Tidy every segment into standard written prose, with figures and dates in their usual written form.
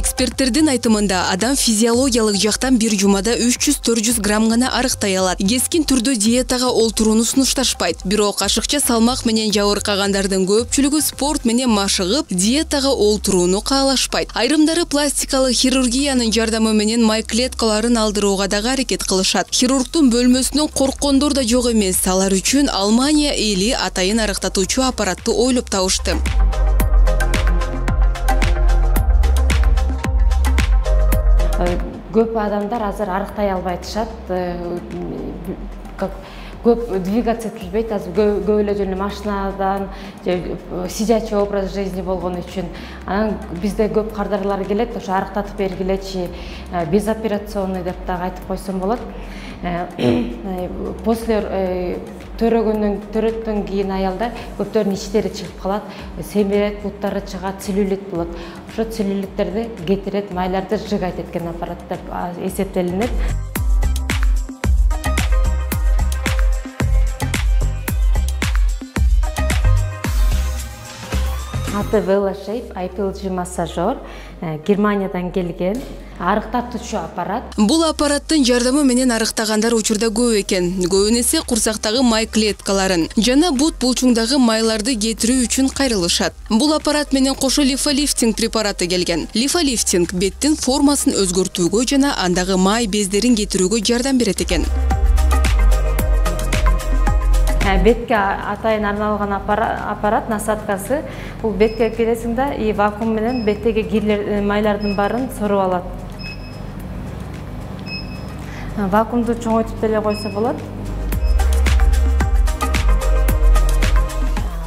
Эксперттердин айтымында адам физиологиялык жактан бир жумада 300-400 грамм гана арыктай алат. Кескин түрдө диетага олтурууну сунушташпайт. Бирок ашыкча салмак менен жабыркагандардын көпчүлүгү спорт менен машыгып, диетага олтурууну каалашпайт. Айрымдары пластикалык хирургиянын жардамы менен май клеткаларын алдырууга дагы аракет кылышат. Хирургдун бөлмөсүнөн корккондор да жок эмес. Алар үчүн Алмания эли атайын арыктатуучу аппаратты ойлоп табышты. Көп адамдар азыр арыктай албай атышат. Көп двигаться этилбейт, азыр көп эле жөн машинадан сидячий образ жизни болгон үчүн. Анан бизде көп кардарлар келет, ошо арыктатып бергилечи, безоперационный деп дагы айтып койсом болот. После төрөттөн кийин аялдар көптөрдүн иштери чыгып калат, семирет, буттары чыгат, целлюлит болот. Ошо целлюлиттерди кетирет, майларды сжигать эткен аппарат деп эсептелинет. Аты VeloShape IPLG массажер, Германиядан келген арыктатуучу аппарат. Бул аппараттын жардамы менен арыктагандар учурда көп экен. Көбүн эсе курсактагы май клеткаларын жана бут булчуңдагы майларды кетирүү үчүн кайрылышат. Бул аппарат менен кошо лифолифтинг препараты келген. Лифолифтинг беттин формасын өзгөртүүгө жана андагы май бездерин кетирүүгө жардам берет экен. Бетке атайын арналган аппарат насадкасы. Бул бетке келесиң да и вакуум менен беттеги кирлер, майлардын баарын соруп алат. Вакуумду чоңойтуп деле койсо болот.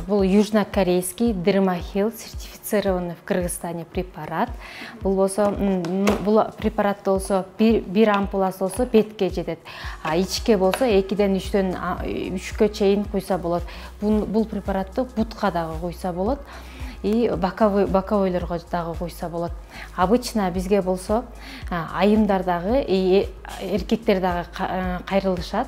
Бул южнокорейский Dermahil сертифицированный в Кыргызстане препарат. Бул препарат болсо бир ампуласы болсо бетке жетет. А ичке болсо 2-ден 3-кө чейин куйса болот. Бул препаратты бутка дагы куйса болот. И боковойлорго дагы куйса болот. Обычно бизге болсо айымдар дагы эркектер дагы кайрылышат.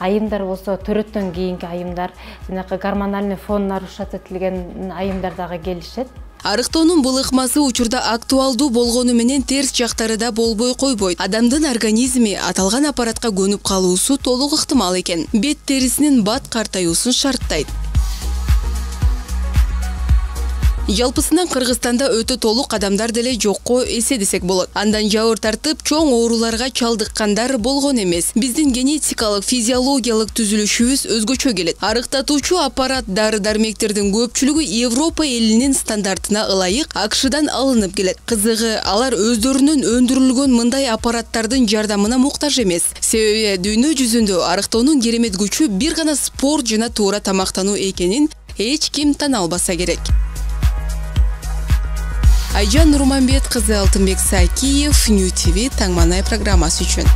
Айымдар болсо төрөттөн кийинки айымдар, жанакы гормональный фон нарушать этилген айымдар дагы келишет. Арыктоонун бул ыкмасы учурда актуалдуу болгону менен терс жактары да болбой койбойт. Адамдын организми аталган аппаратка көнүп калуусу толук ыктымал экен. Бет терисинин бат картаюусун шарттайт. Жалпысынан Кыргызстанда өтө толук адамдар деле жокко эсе десек болот. Андан жабыр тартып, чоң ооруларга чалдыккандар болгон эмес. Биздин генетикалык, физиологиялык түзүлүшүбүз өзгөчө келет. Арыктатуучу аппарат дары-дармектердин көпчүлүгү Европа элинин стандартына ылайык АКШдан алынып келет. Кызыгы, алар өздөрүнөн өндүрүлгөн мындай аппараттардын жардамына муктаж эмес. Себеби дүйнө жүзүндө арыктоонун керемет күчү бир гана спорт жана туура тамактануу экенин эч ким тана албаса керек. Айжан Нурманбет кызы, Алтынбек Сакиев, New TV Таңманай программасы үчүн.